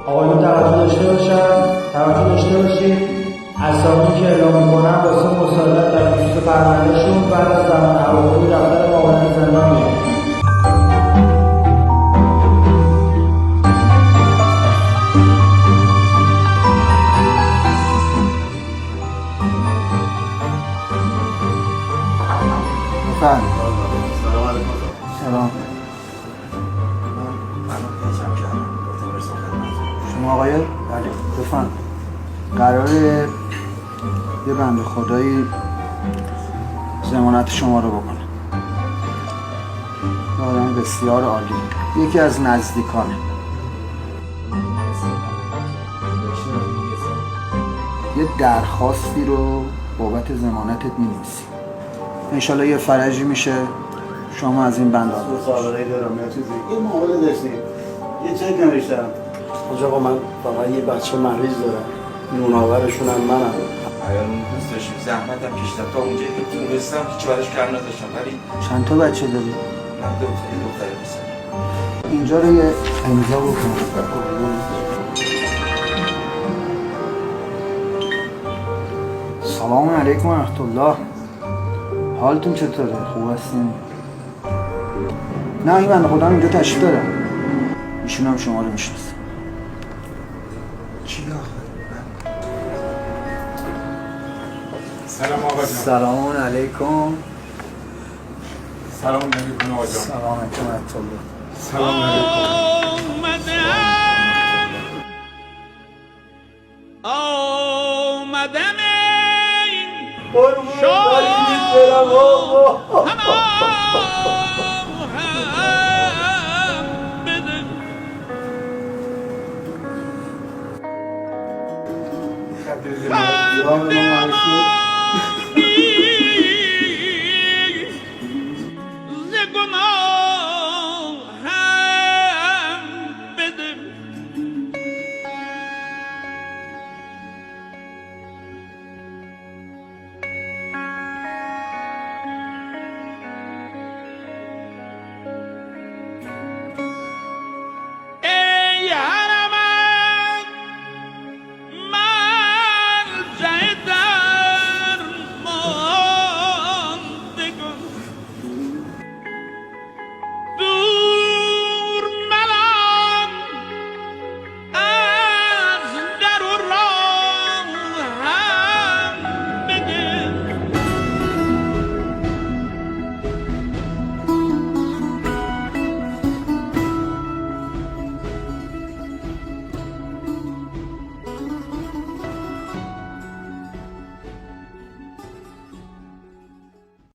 آقایون توجه داشته باشید اسامی که اعلام میکنم واسه مصادرت در خصوص پروندهشون بعد از زمان هواپیمایی دفتر معاونت زندان میاد. سلام علیکم. سلام. شما آقای؟ بله بفهم. قراره یه بنده خدایی ضمانت شما رو بکنه. یه آدم بسیار عالی، یکی از نزدیکانه. یه درخواستی رو بابت ضمانتت می‌نویسی. انشالله یه فرجی میشه شما از این بند آزاد. سابقه دارم یا چیزی یه معامله داشتیم یه چک نوشتم. آقا من فقط یه بچه مریض دارم، نوناورشون هم منم. ایان دوست داشتیم زحمتم کشیدم تا اونجایی که تونستم هیچ براش کار نداشتم، ولی چند تا بچه داری؟ من دختری پسر. اینجا رو یه امضا بکن. سلام علیکم و رحمت الله. حالتون چطوره؟ خوب هستین؟ نه این بنده خدا اینجا تشریف داره. ایشون هم شما رو میشناسه. چی سلام آقا جان. سلام علیکم. سلام علیکم آقا جان. سلام علیکم و رحمت الله. سلام علیکم. آمدم جان